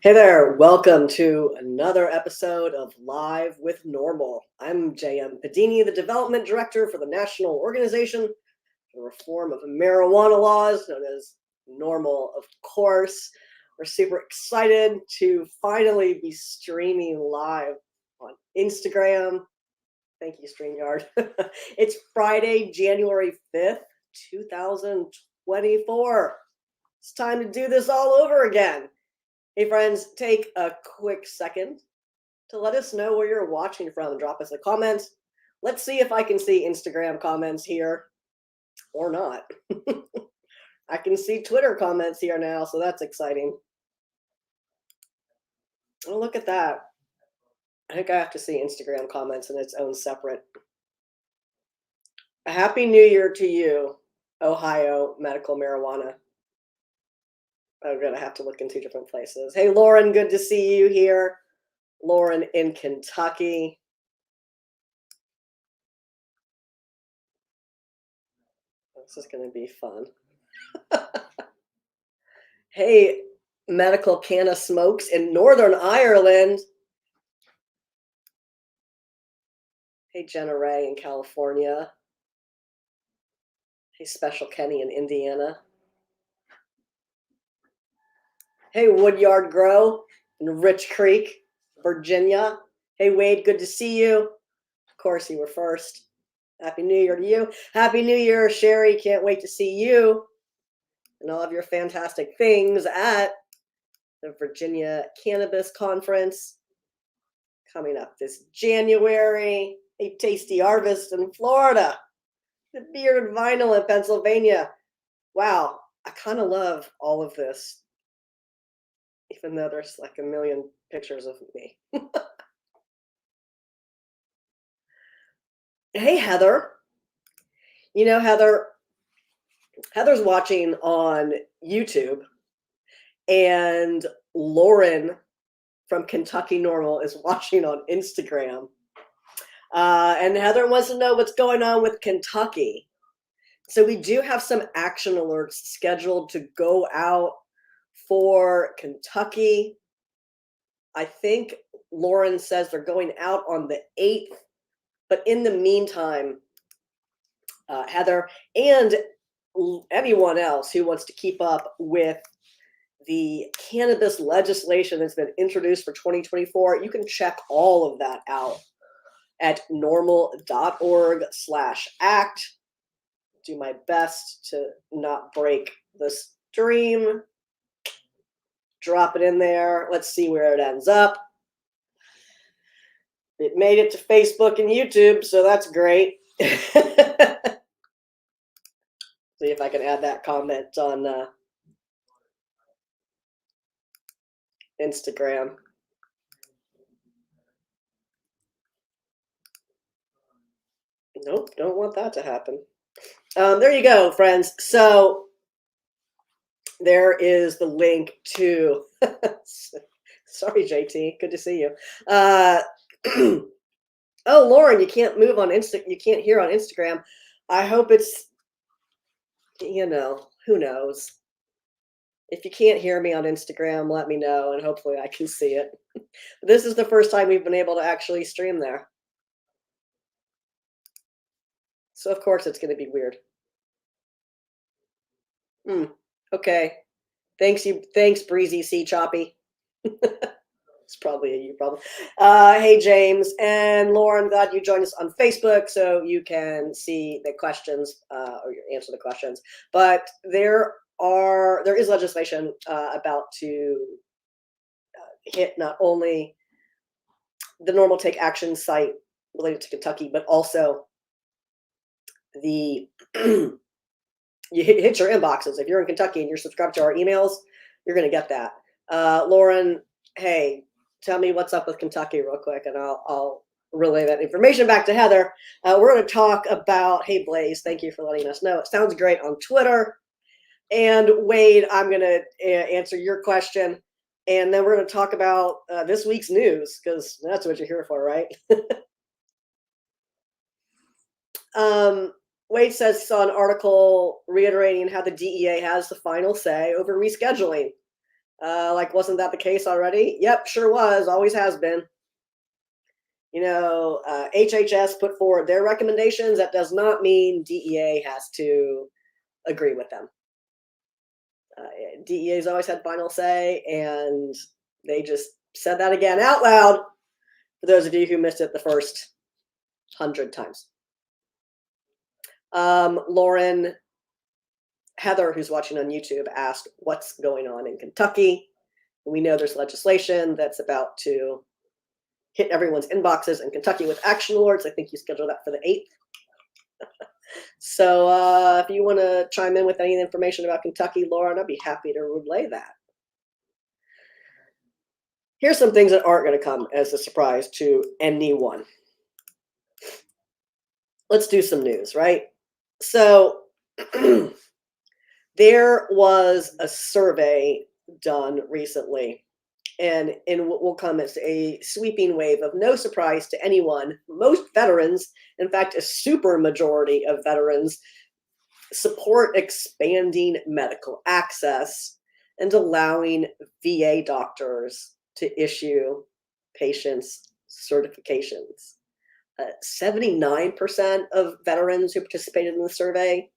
Hey there, welcome to another episode of Live with NORML. I'm JM Padini, the Development Director for the National Organization for the Reform of Marijuana Laws, known as NORML, of course. We're super excited to finally be streaming live on Instagram. Thank you, StreamYard. It's Friday, January 5th, 2024. It's time to do this all over again. Hey friends, take a quick second to let us know where you're watching from. Drop us a comment. Let's see if I can see Instagram comments here or not. I can see Twitter comments here now, so that's exciting. Oh, look at that. I think I have to see Instagram comments in its own separate. A happy new year to you, Ohio medical marijuana. I'm going to have to look in two different places. Hey, Lauren, good to see you here. Lauren in Kentucky. This is going to be fun. Hey, medical canna smokes in Northern Ireland. Hey, Jenna Ray in California. Hey, Special Kenny in Indiana. Hey, Woodyard Grow in Rich Creek, Virginia. Hey, Wade, good to see you. Of course, you were first. Happy New Year to you. Happy New Year, Sherry. Can't wait to see you and all of your fantastic things at the Virginia Cannabis Conference coming up this January. A Tasty Harvest in Florida. The Bearded Vinyl in Pennsylvania. Wow, I kind of love all of this, even though there's like a million pictures of me. Hey, Heather. You know, Heather's watching on YouTube, and Lauren from Kentucky NORML is watching on Instagram. And Heather wants to know what's going on with Kentucky. So we do have some action alerts scheduled to go out for Kentucky. I think Lauren says they're going out on the 8th. But in the meantime, Heather and anyone else who wants to keep up with the cannabis legislation that's been introduced for 2024, you can check all of that out at norml.org/act. Do my best to not break the stream. Drop it in there. Let's see where it ends up. It made it to Facebook and YouTube, so that's great. See if I can add that comment on Instagram. Nope, don't want that to happen. There you go, friends. So there is the link to. Sorry, JT. Good to see you. Oh, Lauren, you can't move on You can't hear on Instagram. I hope it's. Who knows? If you can't hear me on Instagram, let me know, and hopefully I can see it. This is the first time we've been able to actually stream there. So of course it's going to be weird. Okay. Thanks, Breezy C Choppy. It's probably a you problem. Hey, James and Lauren, glad you joined us on Facebook so you can see the questions or answer the questions. But there is legislation about to hit not only the NORML Take Action site related to Kentucky, but also the you hit your inboxes. If you're in Kentucky and you're subscribed to our emails, you're going to get that. Lauren, hey, tell me what's up with Kentucky real quick, and I'll relay that information back to Heather. We're going to talk about, hey, Blaze, thank you for letting us know. It sounds great on Twitter. And Wade, I'm going to answer your question. And then we're going to talk about this week's news, because that's what you're here for, right? Wade says saw an article reiterating how the DEA has the final say over rescheduling. Like, wasn't that the case already? Yep, sure was. Always has been. HHS put forward their recommendations. That does not mean DEA has to agree with them. DEA's always had final say, and they just said that again out loud for those of you who missed it the first 100 times. Lauren Heather, who's watching on YouTube, asked what's going on in Kentucky. We know there's legislation that's about to hit everyone's inboxes in Kentucky with action alerts. I think you scheduled that for the 8th. So if you want to chime in with any information about Kentucky, Lauren, I'd be happy to relay that. Here's some things that aren't going to come as a surprise to anyone. Let's do some news, right? So there was a survey done recently, and in what will come as a sweeping wave of no surprise to anyone, most veterans, in fact, a super majority of veterans, support expanding medical access and allowing VA doctors to issue patients certifications. 79% of veterans who participated in the survey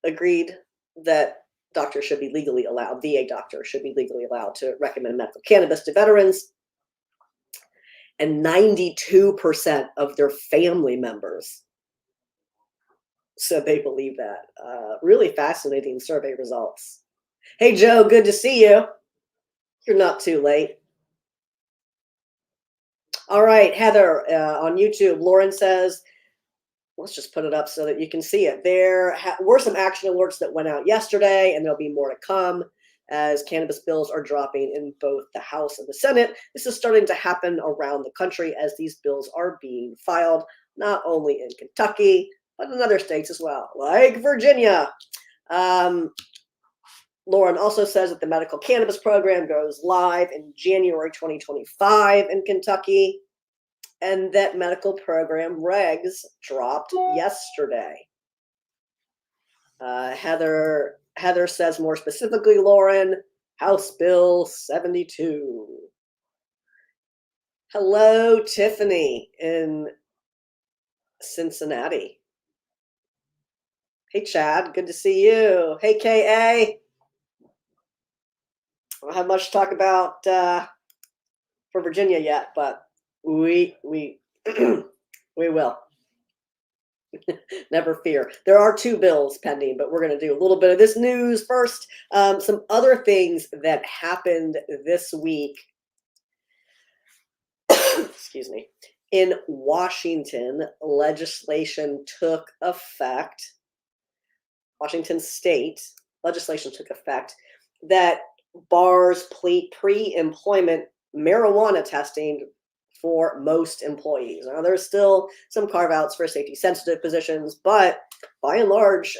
agreed that doctors should be legally allowed, VA doctors should be legally allowed to recommend medical cannabis to veterans. And 92% of their family members said they believe that. Really fascinating survey results. Hey, Joe, good to see you. You're not too late. All right, Heather, on YouTube, Lauren says, let's just put it up so that you can see it. There were some action alerts that went out yesterday, and there'll be more to come as cannabis bills are dropping in both the House and the Senate. This is starting to happen around the country as these bills are being filed, not only in Kentucky, but in other states as well, like Virginia. Lauren also says that the medical cannabis program goes live in January 2025 in Kentucky, and that medical program regs dropped yesterday. Heather says more specifically, Lauren, House Bill 72. Hello, Tiffany in Cincinnati. Hey, Chad, good to see you. Hey, KA. I don't have much to talk about for Virginia yet, but we we will. Never fear. There are 2 bills pending, but we're going to do a little bit of this news first. Some other things that happened this week. Excuse me. In Washington, legislation took effect. Washington state legislation took effect that bars pre-employment marijuana testing for most employees. Now, there's still some carve-outs for safety-sensitive positions, but by and large,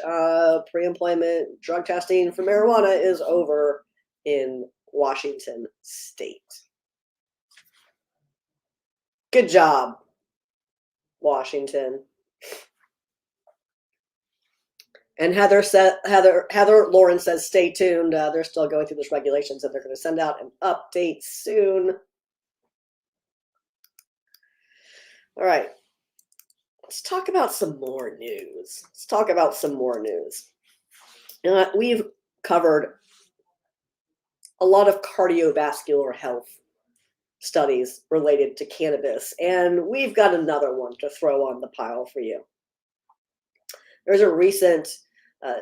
pre-employment drug testing for marijuana is over in Washington state. Good job, Washington. And Lauren says, stay tuned. They're still going through those regulations, and they're going to send out an update soon. All right, let's talk about some more news. We've covered a lot of cardiovascular health studies related to cannabis, and we've got another one to throw on the pile for you. There's a recent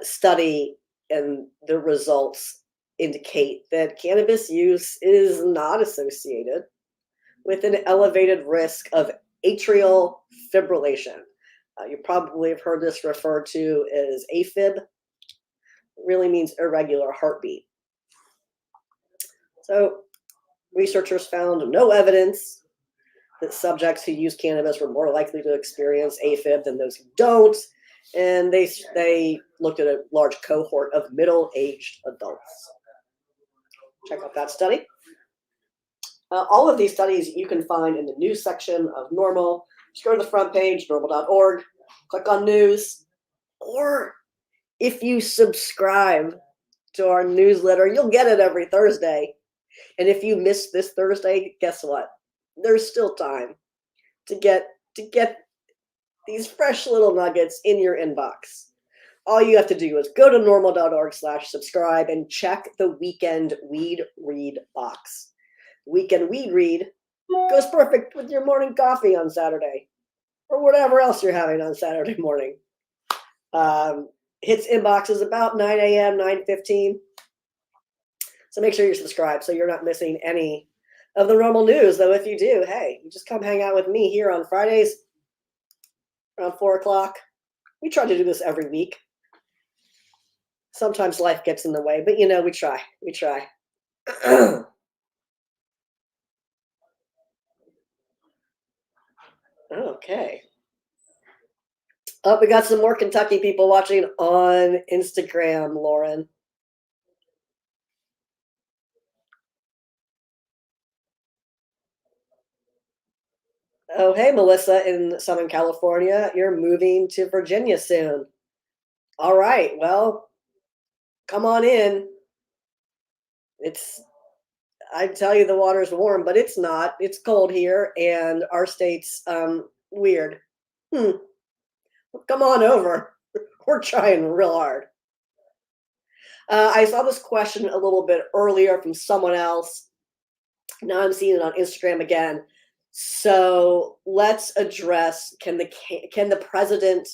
study, and the results indicate that cannabis use is not associated with an elevated risk of atrial fibrillation. You probably have heard this referred to as AFib. It really means irregular heartbeat. So researchers found no evidence that subjects who use cannabis were more likely to experience AFib than those who don't. And they looked at a large cohort of middle-aged adults. Check out that study. All of these studies you can find in the news section of NORML. Just go to the front page, normal.org, click on news, or if you subscribe to our newsletter. You'll get it every Thursday. And if you miss this Thursday, guess what? There's still time to get these fresh little nuggets in your inbox. All you have to do is go to norml.org/subscribe and check the weekend weed read box. Weekend weed read goes perfect with your morning coffee on Saturday or whatever else you're having on Saturday morning. Hits inboxes about 9 a.m., 9:15. So make sure you're subscribed so you're not missing any of the NORML news. Though if you do, hey, you just come hang out with me here on Fridays around 4 o'clock. We try to do this every week. Sometimes life gets in the way, but we try. We try. Okay. Oh, we got some more Kentucky people watching on Instagram, Lauren. Oh, hey, Melissa in Southern California. You're moving to Virginia soon. All right. Well, come on in. I tell you the water's warm, but it's not. It's cold here, and our state's weird. Come on over. We're trying real hard. I saw this question a little bit earlier from someone else. Now I'm seeing it on Instagram again. So let's address: can the president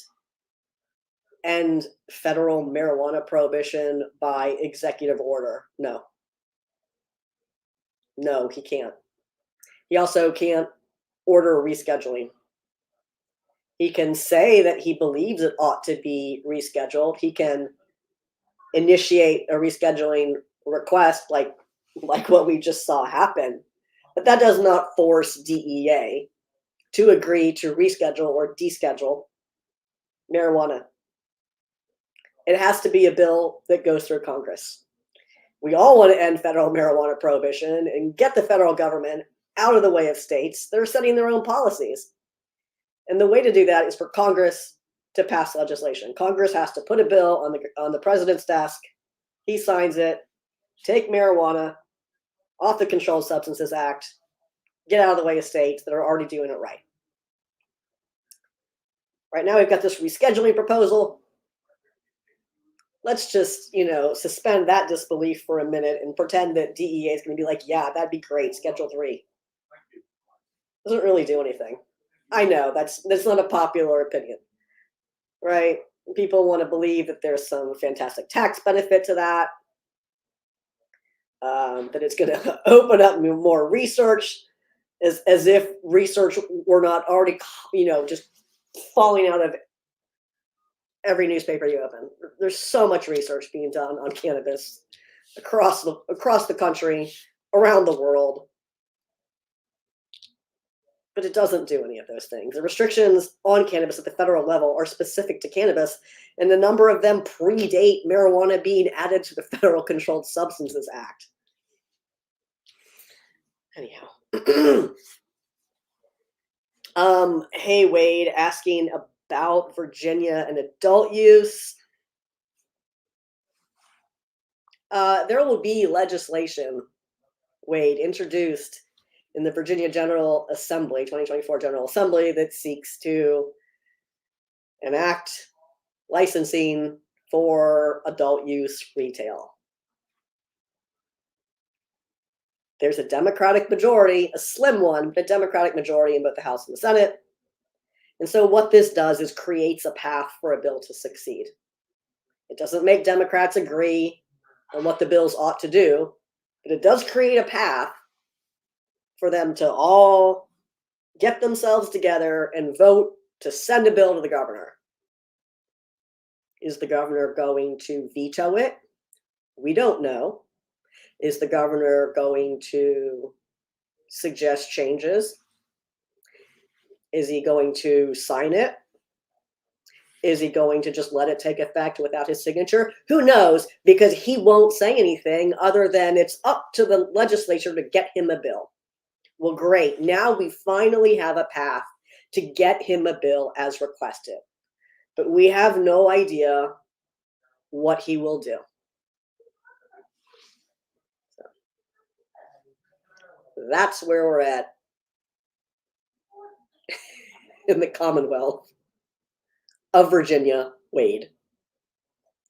end federal marijuana prohibition by executive order? No. No, he can't. He also can't order rescheduling. He can say that he believes it ought to be rescheduled. He can initiate a rescheduling request like what we just saw happen. But that does not force DEA to agree to reschedule or deschedule marijuana. It has to be a bill that goes through Congress. We all want to end federal marijuana prohibition and get the federal government out of the way of states that are setting their own policies. And the way to do that is for Congress to pass legislation. Congress has to put a bill on the president's desk. He signs it, take marijuana off the Controlled Substances Act, get out of the way of states that are already doing it right. Right now we've got this rescheduling proposal. Let's just, suspend that disbelief for a minute and pretend that DEA is going to be like, yeah, that'd be great, Schedule 3. Doesn't really do anything. I know that's not a popular opinion, right? People want to believe that there's some fantastic tax benefit to that, that it's going to open up more research, as if research were not already, just falling out of every newspaper you open. There's so much research being done on cannabis across the country, around the world. But it doesn't do any of those things. The restrictions on cannabis at the federal level are specific to cannabis, and a number of them predate marijuana being added to the Federal Controlled Substances Act. Anyhow. Hey, Wade, asking about Virginia and adult use. There will be legislation, Wade, introduced in the Virginia General Assembly, 2024 General Assembly, that seeks to enact licensing for adult use retail. There's a Democratic majority, a slim one, but a Democratic majority in both the House and the Senate. And so what this does is creates a path for a bill to succeed. It doesn't make Democrats agree on what the bills ought to do, but it does create a path for them to all get themselves together and vote to send a bill to the governor. Is the governor going to veto it? We don't know. Is the governor going to suggest changes? Is he going to sign it? Is he going to just let it take effect without his signature? Who knows? Because he won't say anything other than it's up to the legislature to get him a bill. Well, great. Now we finally have a path to get him a bill as requested. But we have no idea what he will do. That's where we're at in the Commonwealth of Virginia, Wade.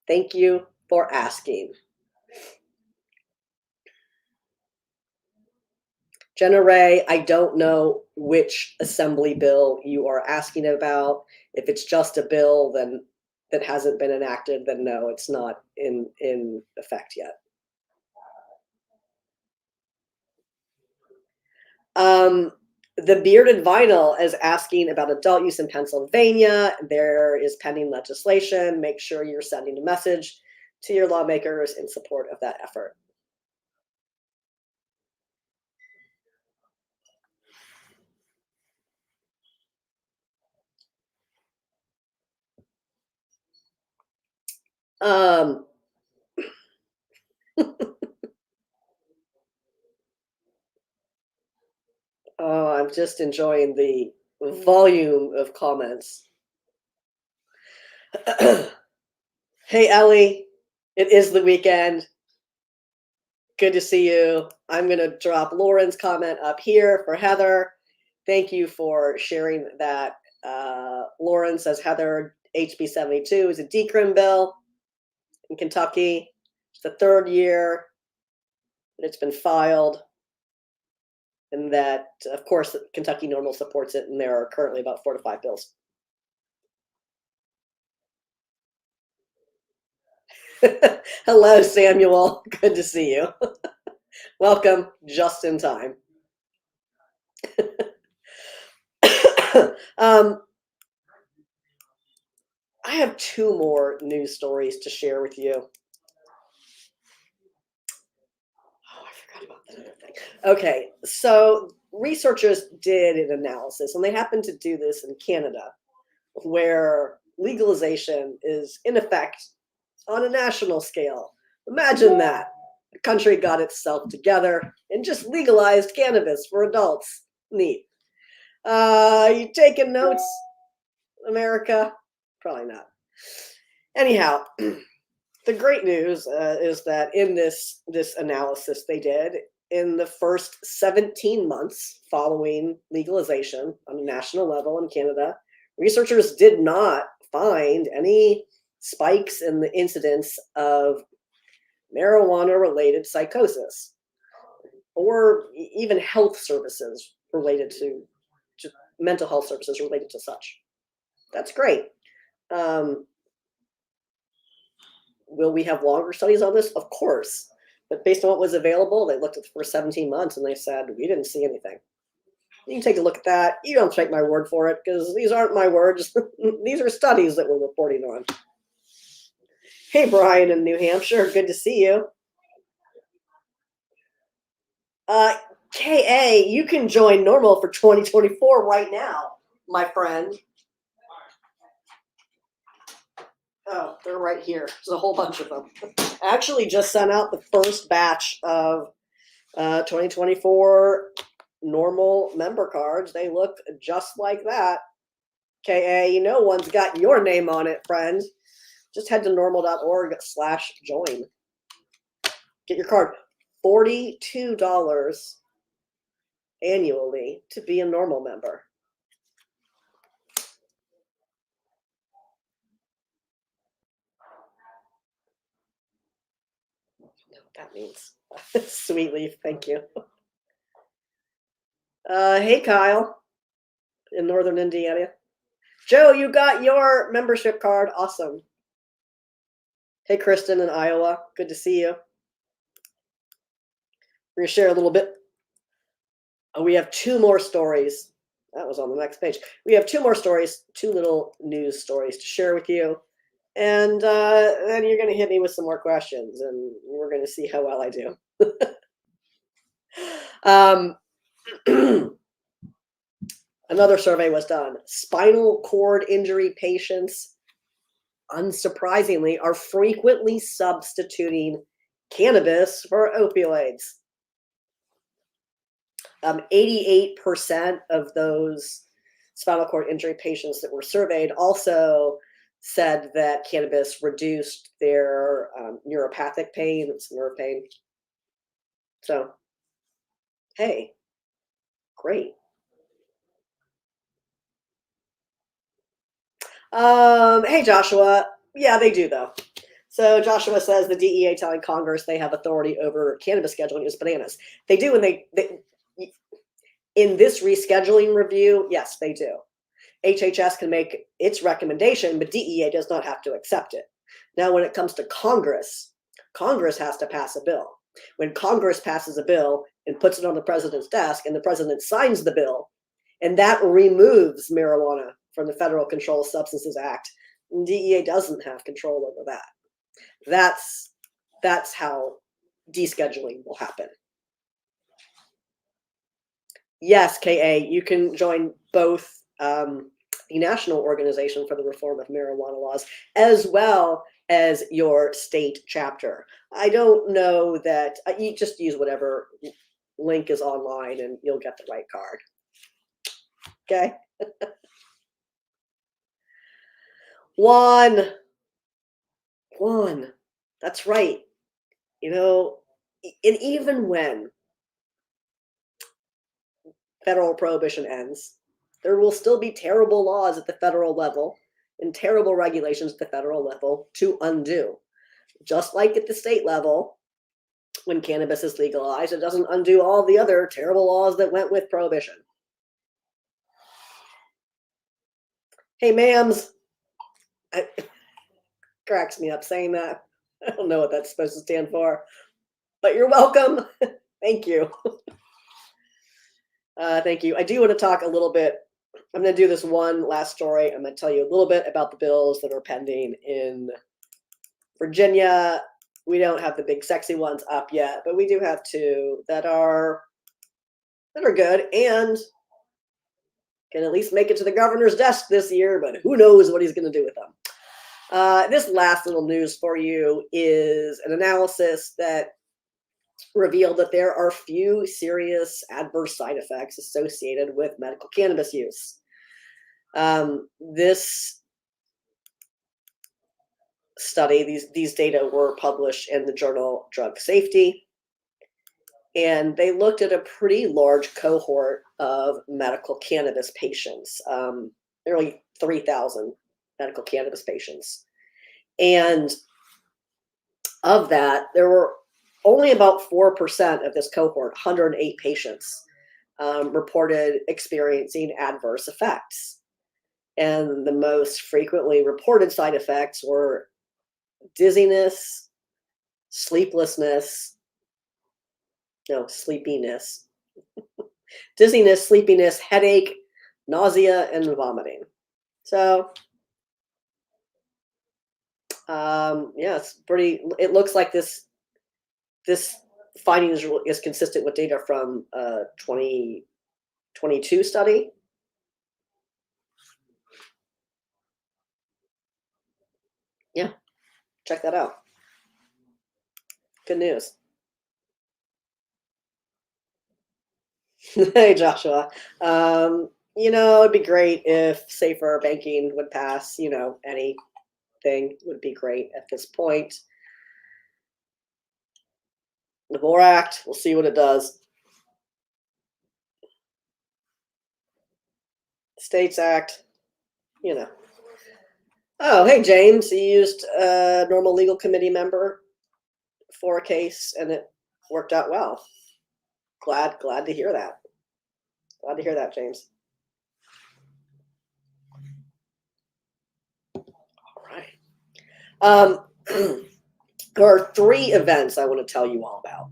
Thank you for asking. Jenna Ray, I don't know which assembly bill you are asking about. If it's just a bill then that hasn't been enacted, then no, it's not in effect yet. The Bearded Vinyl is asking about adult use in Pennsylvania. There is pending legislation. Make sure you're sending a message to your lawmakers in support of that effort. Oh, I'm just enjoying the volume of comments. Hey, Ellie, it is the weekend. Good to see you. I'm going to drop Lauren's comment up here for Heather. Thank you for sharing that. Lauren says, Heather, HB 72 is a decrim bill in Kentucky. It's the third year that it's been filed. And that, of course, Kentucky NORML supports it. And there are currently about 4 to 5 bills. Hello, Samuel. Good to see you. Welcome just in time. I have 2 more news stories to share with you. Oh, I forgot about that other thing. Okay, so researchers did an analysis, and they happened to do this in Canada, where legalization is in effect on a national scale. Imagine that. The country got itself together and just legalized cannabis for adults. Neat. You taking notes, America? Probably not. Anyhow, the great news is that in this analysis they did, in the first 17 months following legalization on a national level in Canada, researchers did not find any spikes in the incidence of marijuana-related psychosis or even health services related to mental health services related to such. That's great. Will we have longer studies on this? Of course. But based on what was available, they looked at the first 17 months and they said, we didn't see anything. You can take a look at that. You don't take my word for it because these aren't my words. These are studies that we're reporting on. Hey, Brian in New Hampshire. Good to see you. KA, you can join NORML for 2024 right now, my friend. Oh, they're right here. There's a whole bunch of them. I actually just sent out the first batch of 2024 NORML member cards. They look just like that. KA, you know one's got your name on it, friend. Just head to norml.org/join. Get your card. $42 annually to be a NORML member. That means sweet leaf. Thank you. Hey, Kyle in Northern Indiana. Joe, you got your membership card. Awesome. Hey, Kristen in Iowa. Good to see you. We're going to share a little bit. Oh, we have 2 more stories. That was on the next page. We have 2 more stories, 2 little news stories to share with you. And then you're going to hit me with some more questions, and we're going to see how well I do. Another survey was done. Spinal cord injury patients, unsurprisingly, are frequently substituting cannabis for opioids. 88% of those spinal cord injury patients that were surveyed also said that cannabis reduced their neuropathic pain, it's nerve pain. So, hey, Great. Hey, Joshua. Yeah, they do, though. So Joshua says the DEA telling Congress they have authority over cannabis scheduling is bananas. They do, and they in this rescheduling review, yes, they do. HHS can make its recommendation, but DEA does not have to accept it. Now, when it comes to Congress, Congress has to pass a bill. When Congress passes a bill and puts it on the president's desk, and the president signs the bill, and that removes marijuana from the Federal Controlled Substances Act, DEA doesn't have control over that. That's how descheduling will happen. Yes, KA, you can join both the National Organization for the Reform of Marijuana Laws as well as your state chapter. I don't know that you just use whatever link is online and you'll get the right card. Okay. One. That's right. You know, and even when federal prohibition ends, there will still be terrible laws at the federal level and terrible regulations at the federal level to undo. Just like at the state level, when cannabis is legalized, it doesn't undo all the other terrible laws that went with prohibition. Hey, ma'ams. Cracks me up saying that. I don't know what that's supposed to stand for, but you're welcome. Thank you. Thank you. I do want to talk a little bit. I'm going to do this one last story. I'm going to tell you a little bit about the bills that are pending in Virginia. We don't have the big sexy ones up yet, but we do have two that are good and can at least make it to the governor's desk this year, but who knows what he's going to do with them. This last little news for you is an analysis that revealed that there are few serious adverse side effects associated with medical cannabis use. This study, these data were published in the journal Drug Safety, and they looked at a pretty large cohort of medical cannabis patients, nearly 3,000 medical cannabis patients. And of that, there were only about 4% of this cohort, 108 patients, reported experiencing adverse effects. And the most frequently reported side effects were dizziness, sleepiness, dizziness, sleepiness, headache, nausea, and vomiting. So, yeah, it's pretty. It looks like this finding is consistent with data from a 2022 study. Yeah, check that out. Good news. Hey, Joshua. It'd be great if safer banking would pass. Anything would be great at this point. The MORE Act, we'll see what it does. States Act, Oh, hey, James, you used a NORML legal committee member for a case, and it worked out well. Glad to hear that. Glad to hear that, James. All right. There are 3 events I want to tell you all about.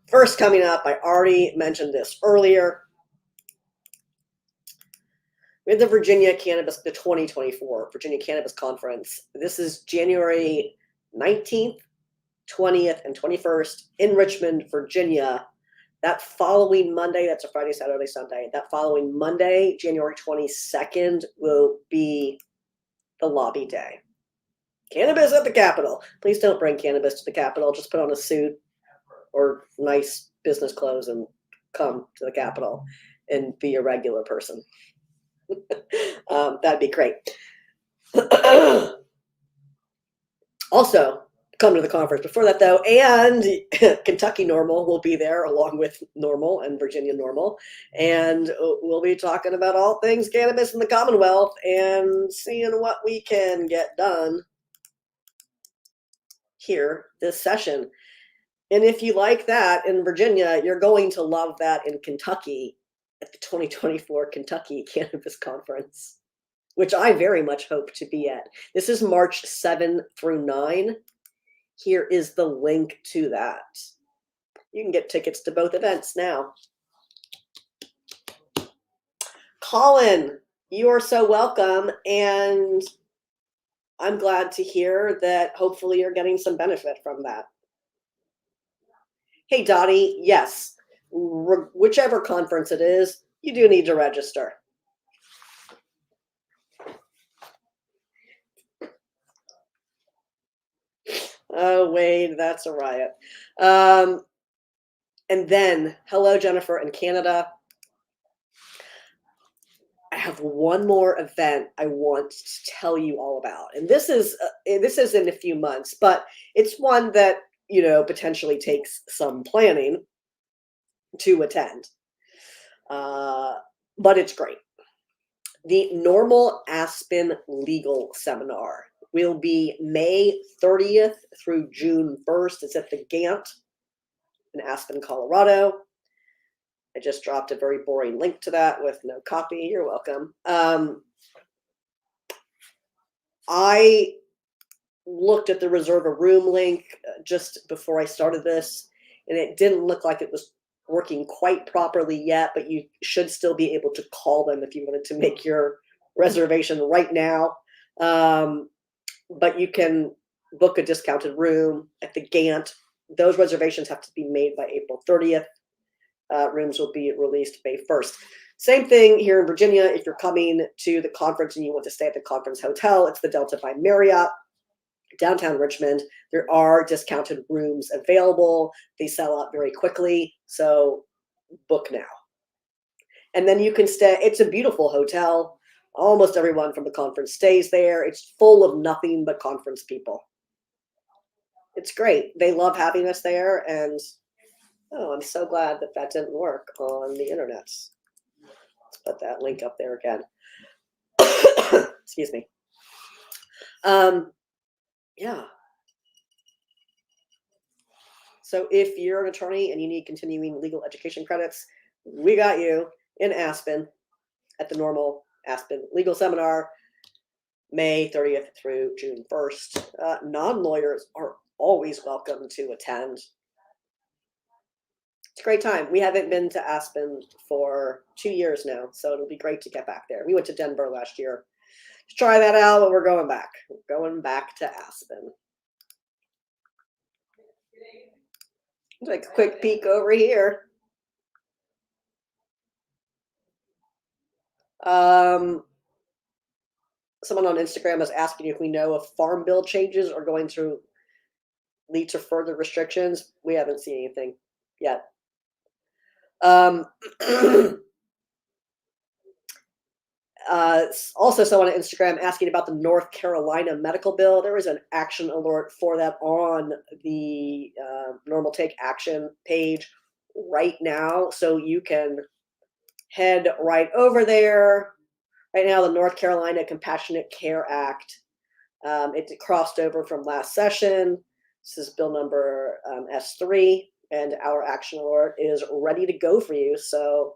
First, coming up, I already mentioned this earlier. We have the 2024 Virginia Cannabis Conference. This is January 19th, 20th, and 21st in Richmond, Virginia. That following Monday, that's a Friday, Saturday, Sunday. That following Monday, January 22nd, will be the lobby day. Cannabis at the Capitol. Please don't bring cannabis to the Capitol. Just put on a suit or nice business clothes and come to the Capitol and be a regular person. That'd be great. Also, come to the conference. Before that, though, and Kentucky NORML will be there along with NORML and Virginia NORML, and we'll be talking about all things cannabis in the Commonwealth and seeing what we can get done here this session. And if you like that in Virginia, you're going to love that in Kentucky at the 2024 Kentucky Cannabis Conference, which I very much hope to be at. This is March 7 through 9. Here is the link to that. You can get tickets to both events now. Colin, you are so welcome, and I'm glad to hear that hopefully you're getting some benefit from that. Hey, Dottie, yes, whichever conference it is, you do need to register. Oh, Wade, that's a riot. And then, hello, Jennifer in Canada. I have one more event I want to tell you all about, and this is in a few months, but it's one that potentially takes some planning to attend. But it's great. The NORML Aspen Legal Seminar will be May 30th through June 1st. It's at the Gant in Aspen, Colorado. I just dropped a very boring link to that with no copy. You're welcome. I looked at the reserve a room link just before I started this, and it didn't look like it was working quite properly yet, but you should still be able to call them if you wanted to make your reservation right now. But you can book a discounted room at the Gant. Those reservations have to be made by April 30th. Rooms will be released May 1st. Same thing here in Virginia. If you're coming to the conference and you want to stay at the conference hotel, it's the Delta by Marriott, downtown Richmond. There are discounted rooms available. They sell out very quickly, so book now. And then you can stay. It's a beautiful hotel. Almost everyone from the conference stays there. It's full of nothing but conference people. It's great. They love having us there, and I'm so glad that didn't work on the internet. Let's put that link up there again. Excuse me. Yeah. So if you're an attorney and you need continuing legal education credits, we got you in Aspen at the NORML Aspen Legal Seminar, May 30th through June 1st. Non-lawyers are always welcome to attend. It's a great time. We haven't been to Aspen for 2 years now, so it'll be great to get back there. We went to Denver last year to try that out, but we're going back. We're going back to Aspen. Take a quick peek over here. Someone on Instagram is asking if we know if farm bill changes are going to lead to further restrictions. We haven't seen anything yet. Also someone on Instagram asking about the North Carolina medical bill. There is an action alert for that on the NORML Take Action page right now, so you can head right over there. Right now, the North Carolina Compassionate Care Act, it crossed over from last session. This is bill number S3, and our action alert is ready to go for you. So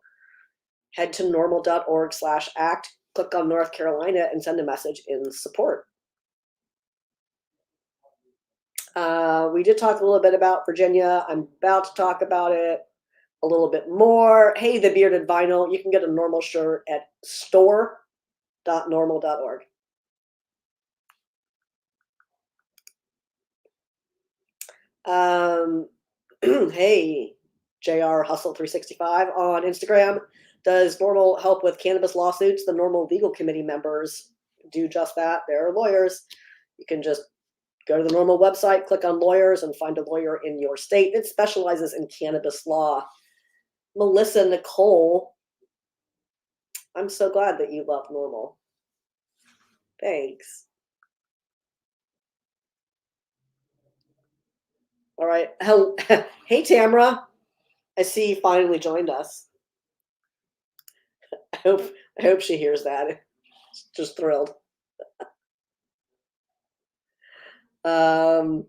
head to norml.org/act, click on North Carolina, and send a message in support. We did talk a little bit about Virginia. I'm about to talk about it a little bit more. Hey, the Bearded Vinyl, you can get a NORML shirt at store.norml.org. Hey, JR Hustle 365 on Instagram. Does NORML help with cannabis lawsuits? The NORML legal committee members do just that. They're lawyers. You can just go to the NORML website, click on lawyers, and find a lawyer in your state that specializes in cannabis law. Melissa Nicole, I'm so glad that you love NORML. Thanks. All right. Hey, Tamara. I see you finally joined us. I hope she hears that. Just thrilled. Lauren,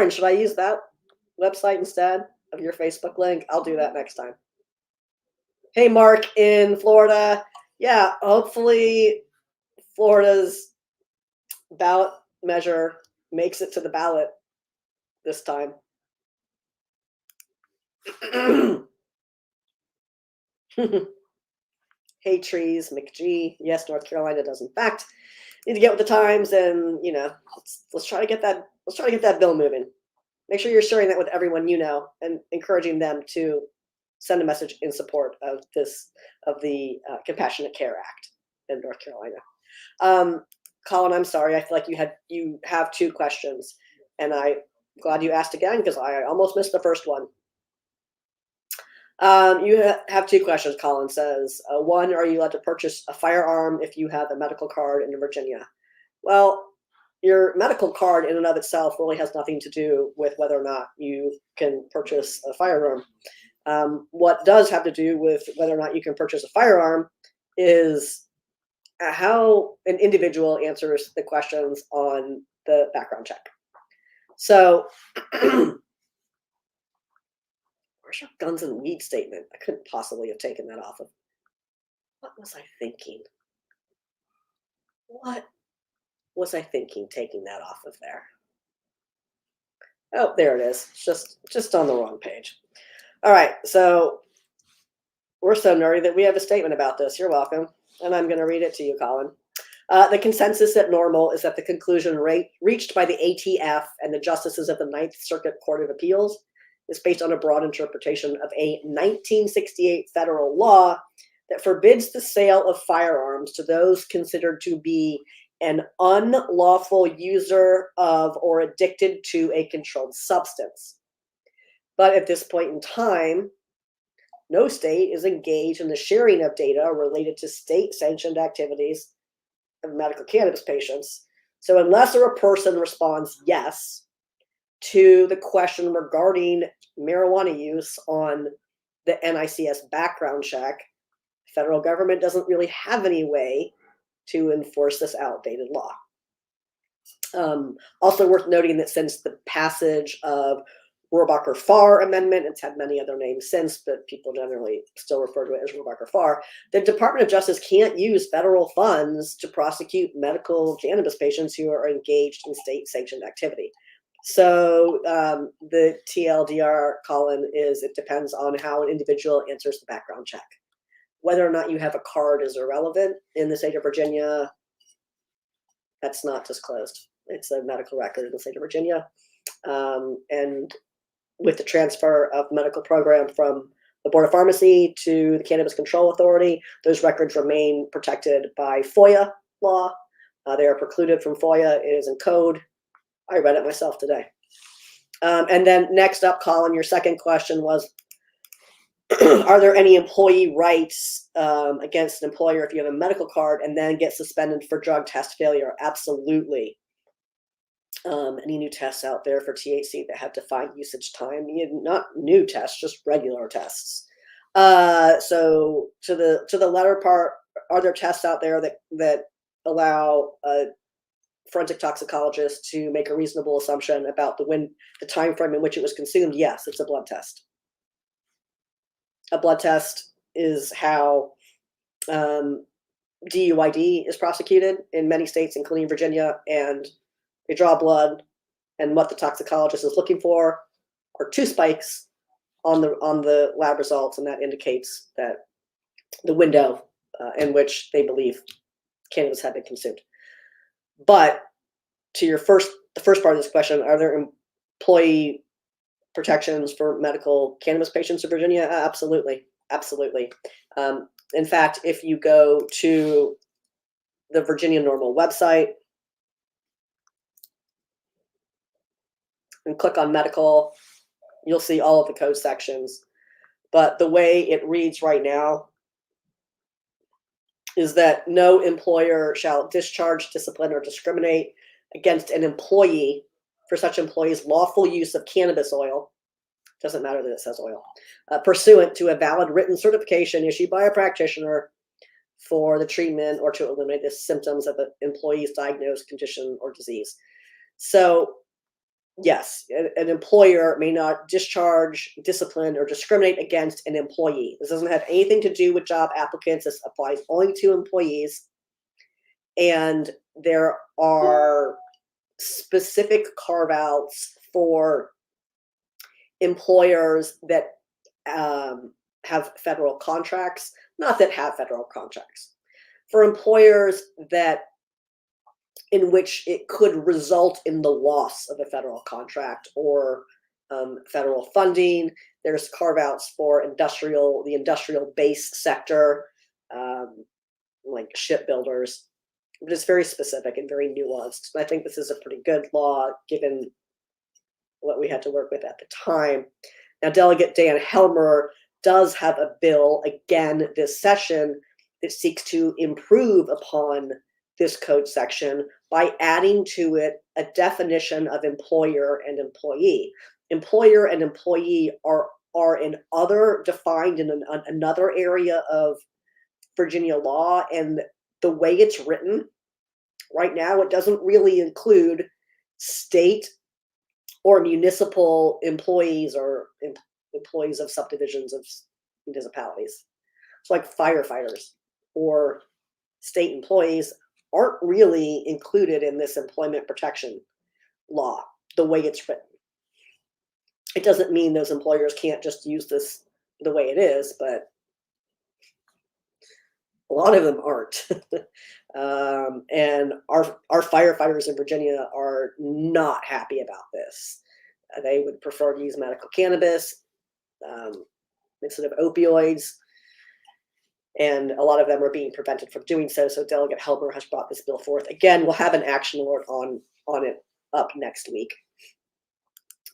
should I use that website instead of your Facebook link? I'll do that next time. Hey, Mark in Florida. Yeah, hopefully Florida's ballot measure makes it to the ballot this time. Hey, Trees, McGee. Yes, North Carolina does in fact need to get with the times, and let's try to get that. Let's try to get that bill moving. Make sure you're sharing that with everyone you know and encouraging them to send a message in support of the Compassionate Care Act in North Carolina. Colin, I'm sorry. I feel like you have two questions, and I'm glad you asked again because I almost missed the first one. You have two questions, Colin says. One, are you allowed to purchase a firearm if you have a medical card in Virginia? Well, your medical card in and of itself really has nothing to do with whether or not you can purchase a firearm. What does have to do with whether or not you can purchase a firearm is how an individual answers the questions on the background check. So, where's your guns and weed statement? I couldn't possibly have taken that off of. What was I thinking? What was I thinking taking that off of there? Oh, there it is. It's just on the wrong page. All right, so we're so nerdy that we have a statement about this. You're welcome. And I'm going to read it to you, Colin. The consensus at NORML is that the conclusion reached by the ATF and the justices of the Ninth Circuit Court of Appeals is based on a broad interpretation of a 1968 federal law that forbids the sale of firearms to those considered to be an unlawful user of or addicted to a controlled substance. But at this point in time, no state is engaged in the sharing of data related to state-sanctioned activities of medical cannabis patients. So unless a person responds yes to the question regarding marijuana use on the NICS background check, the federal government doesn't really have any way to enforce this outdated law. Also worth noting that since the passage of Rohrabacher-Farr Amendment, it's had many other names since, but people generally still refer to it as Rohrabacher-Farr, the Department of Justice can't use federal funds to prosecute medical cannabis patients who are engaged in state-sanctioned activity. So the TLDR, Colin, is it depends on how an individual answers the background check. Whether or not you have a card is irrelevant. In the state of Virginia, that's not disclosed. It's a medical record in the state of Virginia. And with the transfer of medical program from the Board of Pharmacy to the Cannabis Control Authority, those records remain protected by FOIA law. They are precluded from FOIA. It is in code. I read it myself today. And then next up, Colin, your second question was, are there any employee rights against an employer if you have a medical card and then get suspended for drug test failure? Absolutely. Any new tests out there for THC that have defined usage time? Not new tests, just regular tests. So to the latter part, are there tests out there that allow forensic toxicologists to make a reasonable assumption about the time frame in which it was consumed? Yes, it's a blood test. A blood test is how DUID is prosecuted in many states, including Virginia, and they draw blood, and what the toxicologist is looking for are two spikes on the lab results, and that indicates that the window in which they believe cannabis had been consumed. But to the first part of this question, are there employee protections for medical cannabis patients in Virginia? Absolutely, absolutely. In fact, if you go to the Virginia NORML website and click on medical, you'll see all of the code sections. But the way it reads right now is that no employer shall discharge, discipline, or discriminate against an employee for such employees lawful use of cannabis oil, doesn't matter that it says oil, pursuant to a valid written certification issued by a practitioner for the treatment or to eliminate the symptoms of an employee's diagnosed condition or disease. So yes, an employer may not discharge, discipline, or discriminate against an employee. This doesn't have anything to do with job applicants. This applies only to employees. And there are specific carve-outs for employers that have federal contracts, not that have federal contracts. For employers that in which it could result in the loss of a federal contract or federal funding. There's carve-outs for the industrial base sector, like shipbuilders, but it's very specific and very nuanced. And I think this is a pretty good law given what we had to work with at the time. Now, Delegate Dan Helmer does have a bill again this session that seeks to improve upon this code section by adding to it a definition of employer and employee. Employer and employee are defined in another area of Virginia law, and the way it's written right now, it doesn't really include state or municipal employees or employees of subdivisions of municipalities. It's like firefighters or state employees aren't really included in this employment protection law, the way it's written. It doesn't mean those employers can't just use this the way it is, but a lot of them aren't. And our firefighters in Virginia are not happy about this. They would prefer to use medical cannabis instead of opioids. And a lot of them are being prevented from doing so. So Delegate Helmer has brought this bill forth. Again, we'll have an action alert on it up next week.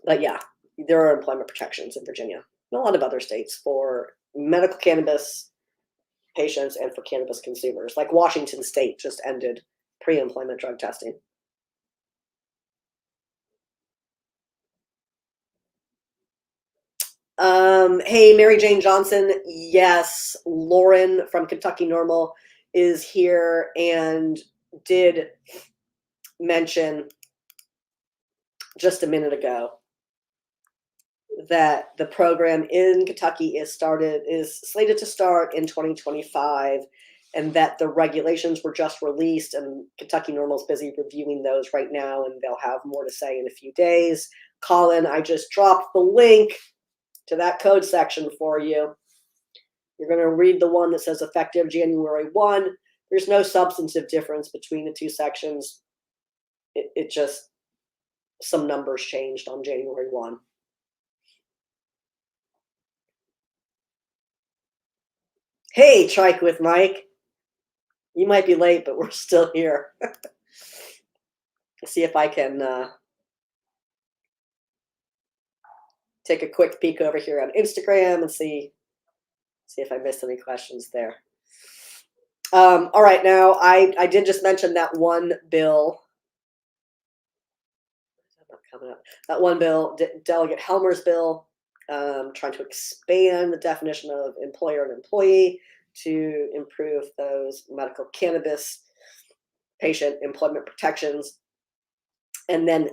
But yeah, there are employment protections in Virginia and a lot of other states for medical cannabis patients and for cannabis consumers. Like Washington State just ended pre-employment drug testing. Hey, Mary Jane Johnson. Yes, Lauren from Kentucky NORML is here and did mention just a minute ago that the program in Kentucky is slated to start in 2025, and that the regulations were just released, and Kentucky NORML is busy reviewing those right now, and they'll have more to say in a few days. Colin, I just dropped the link to that code section for you. You're going to read the one that says effective January 1. There's no substantive difference between the two sections. It just, some numbers changed on January 1. Hey, Trike with Mike. You might be late, but we're still here. See if I can take a quick peek over here on Instagram and see if I missed any questions there. All right, now I did just mention that one bill. Coming up. That one bill, Delegate Helmer's bill, trying to expand the definition of employer and employee to improve those medical cannabis patient employment protections. And then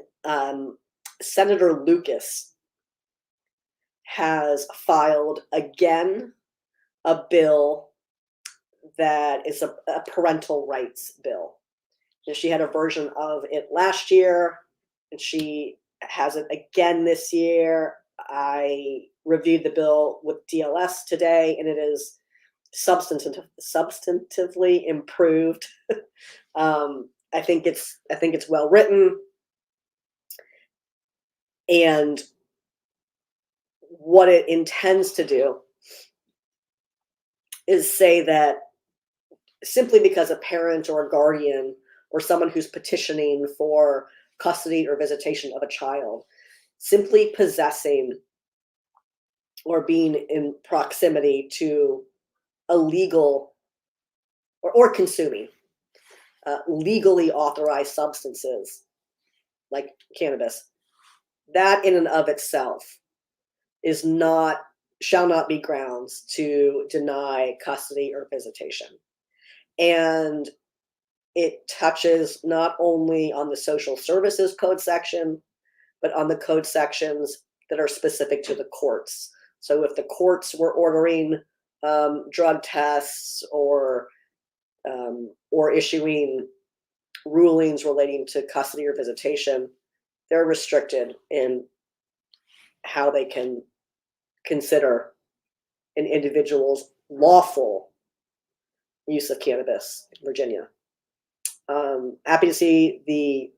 Senator Lucas has filed again a bill that is a parental rights bill. And she had a version of it last year, and she has it again this year. I reviewed the bill with DLS today, and it is substantively improved. I think it's well written, and what it intends to do is say that simply because a parent or a guardian or someone who's petitioning for custody or visitation of a child, simply possessing or being in proximity to illegal or consuming legally authorized substances like cannabis that in and of itself shall not be grounds to deny custody or visitation. And it touches not only on the social services code section, but on the code sections that are specific to the courts. So if the courts were ordering drug tests or issuing rulings relating to custody or visitation, they're restricted in how they can consider an individual's lawful use of cannabis in Virginia. Happy to see the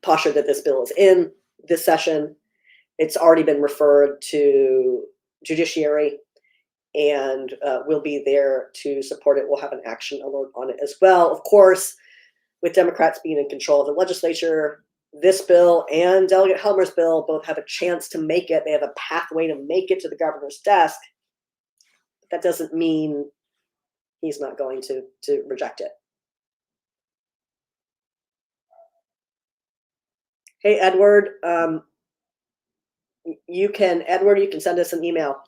posture that this bill is in this session. It's already been referred to judiciary, and we'll be there to support it. We'll have an action alert on it as well. Of course, with Democrats being in control of the legislature, this bill and Delegate Helmer's bill both have a chance to make it. They have a pathway to make it to the governor's desk. But that doesn't mean he's not going to reject it. Hey, Edward, you can send us an email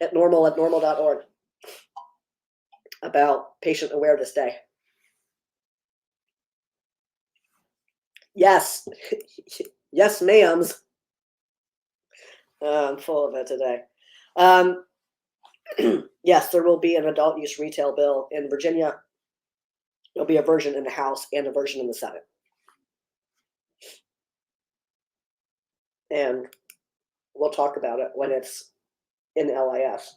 at normal@normal.org about Patient Awareness Day. Yes, yes, ma'ams. I'm full of it today. Yes, there will be an adult use retail bill in Virginia. There'll be a version in the House and a version in the Senate. And we'll talk about it when it's in LIS.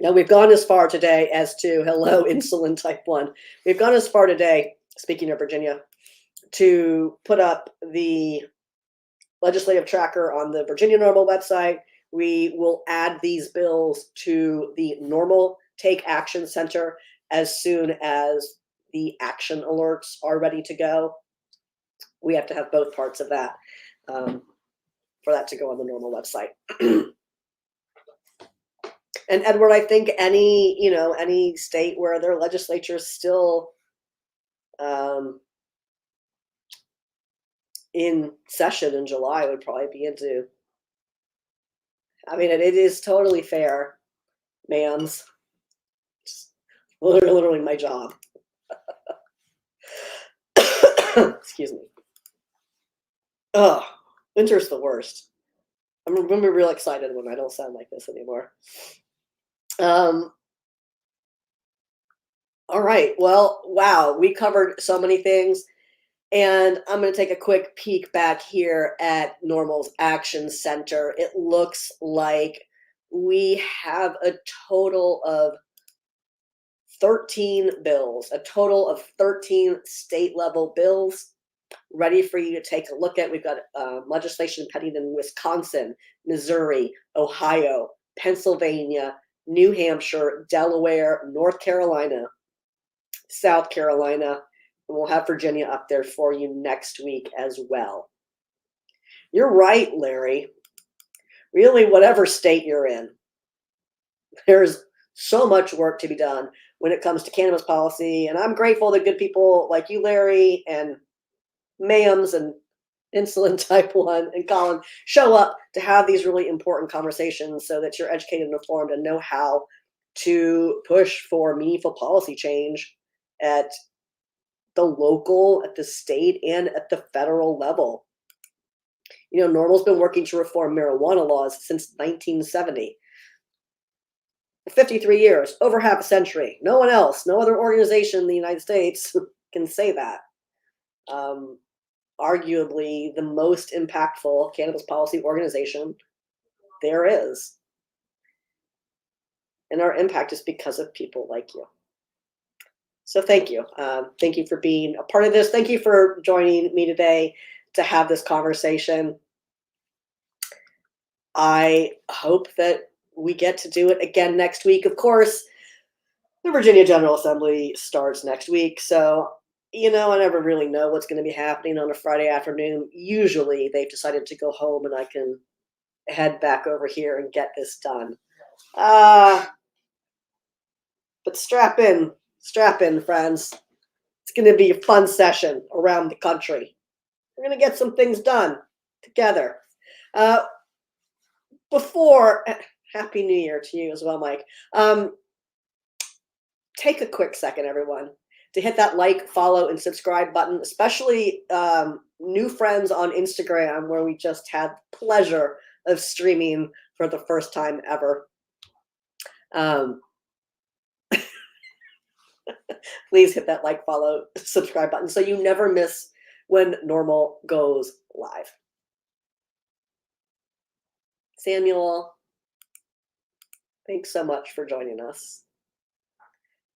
Now, we've gone as far today as to, hello, insulin type 1. We've gone as far today, speaking of Virginia, to put up the legislative tracker on the Virginia NORML website. We will add these bills to the NORML Take Action Center as soon as the action alerts are ready to go. We have to have both parts of that for that to go on the NORML website. And Edward, I think any state where their legislature is still in session in July would probably be into. I mean, it is totally fair, ma'ams. Just literally my job. Excuse me. Oh, winter's the worst. I'm gonna be real excited when I don't sound like this anymore. All right. Well, wow, we covered so many things. And I'm going to take a quick peek back here at NORML's Action Center. It looks like we have a total of 13 bills, a total of 13 state-level bills ready for you to take a look at. We've got legislation pending in Wisconsin, Missouri, Ohio, Pennsylvania, New Hampshire, Delaware, North Carolina, South Carolina, and we'll have Virginia up there for you next week as well. You're right, Larry. Really, whatever state you're in, there's so much work to be done when it comes to cannabis policy. And I'm grateful that good people like you, Larry, and ma'ams and insulin type 1 and Colin show up to have these really important conversations so that you're educated and informed and know how to push for meaningful policy change at the local, at the state, and at the federal level. NORML's been working to reform marijuana laws since 1970. 53 years, over half a century. No one else, no other organization in the United States can say that. Arguably the most impactful cannabis policy organization there is. And our impact is because of people like you. So thank you. Thank you for being a part of this. Thank you for joining me today to have this conversation. I hope that we get to do it again next week. Of course, the Virginia General Assembly starts next week. So, I never really know what's going to be happening on a Friday afternoon. Usually they've decided to go home and I can head back over here and get this done. But strap in, friends. going to be a fun session around the country. We're going to get some things done together. Before, Happy New Year to you as well, Mike. Take a quick second, everyone, to hit that like, follow, and subscribe button, especially new friends on Instagram, where we just had the pleasure of streaming for the first time ever. Please hit that like, follow, subscribe button so you never miss when NORML goes live. Samuel, thanks so much for joining us.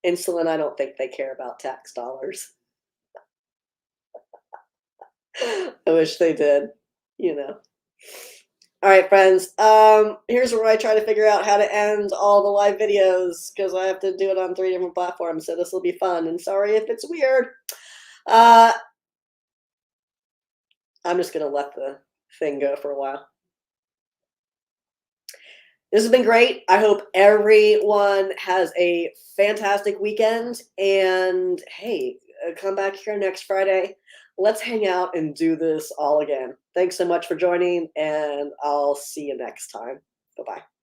Insulin, I don't think they care about tax dollars. I wish they did, you know. All right, friends. Here's where I try to figure out how to end all the live videos, because I have to do it on 3 different platforms, so this will be fun. And sorry if it's weird. I'm just going to let the thing go for a while. This has been great. I hope everyone has a fantastic weekend. And hey, come back here next Friday. Let's hang out and do this all again. Thanks so much for joining, and I'll see you next time. Bye-bye.